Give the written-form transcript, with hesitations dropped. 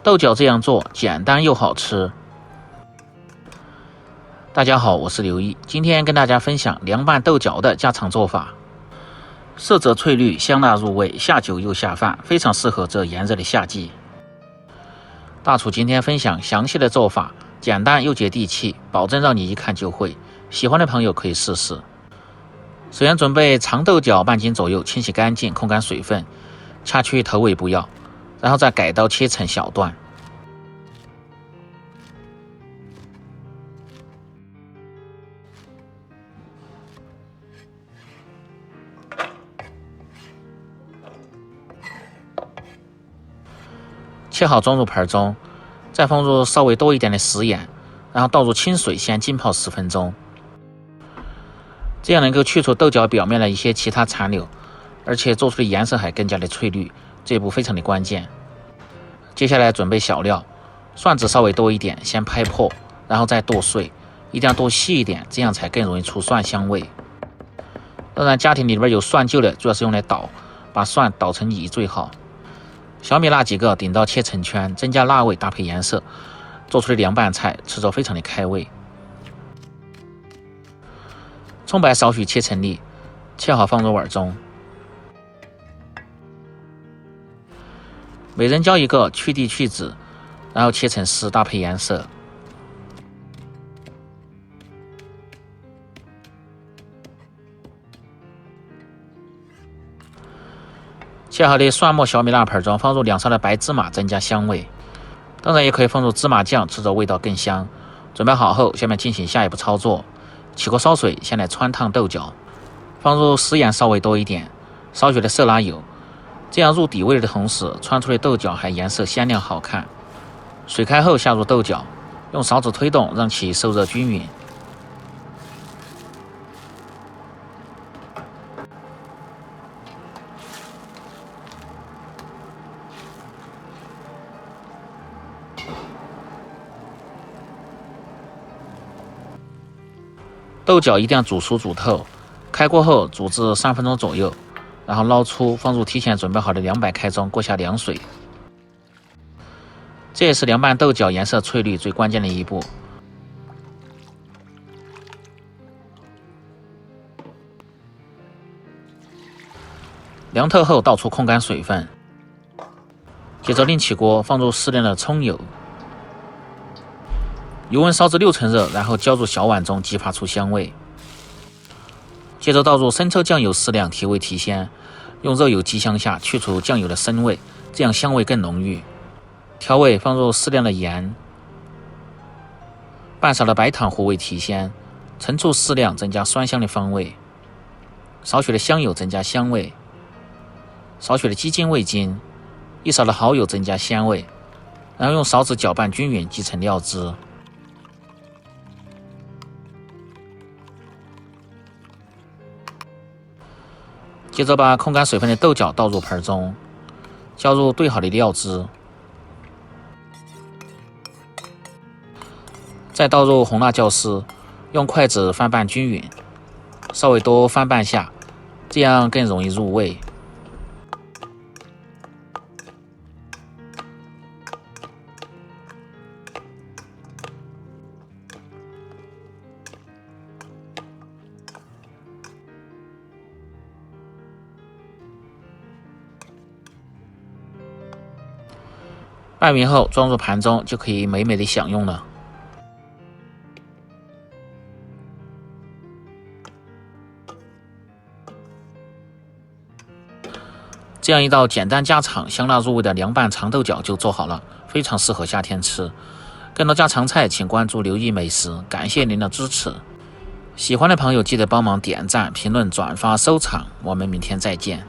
豆角这样做简单又好吃。大家好，我是刘毅，今天跟大家分享凉拌豆角的家常做法。色泽翠绿，香辣入味，下酒又下饭，非常适合这炎热的夏季。大厨今天分享详细的做法，简单又接地气，保证让你一看就会。喜欢的朋友可以试试。首先准备长豆角半斤左右，清洗干净，控干水分，掐去头尾不要，然后再改刀切成小段。切好装入盆中，再放入稍微多一点的食盐，然后倒入清水先浸泡10分钟，这样能够去除豆角表面的一些其他残留，而且做出的颜色还更加的翠绿，这一步非常的关键。接下来准备小料，蒜子稍微多一点，先拍破，然后再剁碎，一定要剁细一点，这样才更容易出蒜香味。当然家庭里边有蒜臼的，主要是用来捣，把蒜捣成泥最好。小米辣几个，顶刀切成圈，增加辣味，搭配颜色，做出的凉拌菜吃着非常的开胃。葱白少许切成粒，切好放入碗中。美人椒一个，去蒂去籽，然后切成丝，搭配颜色。切好的蒜末小米辣盆中放入2勺的白芝麻，增加香味。当然也可以放入芝麻酱，吃着味道更香。准备好后，下面进行下一步操作。起锅烧水，先来汆烫豆角，放入食盐稍微多一点，少许的色拉油，这样入底味的同时，汆出的豆角还颜色鲜亮好看。水开后下入豆角，用勺子推动，让其受热均匀。豆角一定要煮熟煮透，开锅后煮至3分钟左右，然后捞出，放入提前准备好的200开中，过下凉水。这也是凉拌豆角颜色翠绿最关键的一步。凉透后倒出控干水分，接着另起锅，放入适量的葱油。油温烧至6成热，然后浇入小碗中，激发出香味。接着倒入生抽酱油适量，提味提鲜，用热油激香下，去除酱油的生味，这样香味更浓郁。调味放入适量的盐，半勺的白糖糊味提鲜，陈醋适量，增加酸香的风味。少许的香油增加香味，少许的鸡精味精，1勺的蚝油增加鲜味，然后用勺子搅拌均匀，击成料汁。接着把控干水分的豆角倒入盆中，浇入兑好的料汁，再倒入红辣椒丝，用筷子翻拌均匀，稍微多翻拌下，这样更容易入味。拌匀后装入盘中，就可以美美的享用了。这样一道简单家常、香辣入味的凉拌长豆角就做好了，非常适合夏天吃。更多家常菜请关注刘毅美食，感谢您的支持。喜欢的朋友记得帮忙点赞、评论、转发、收藏，我们明天再见。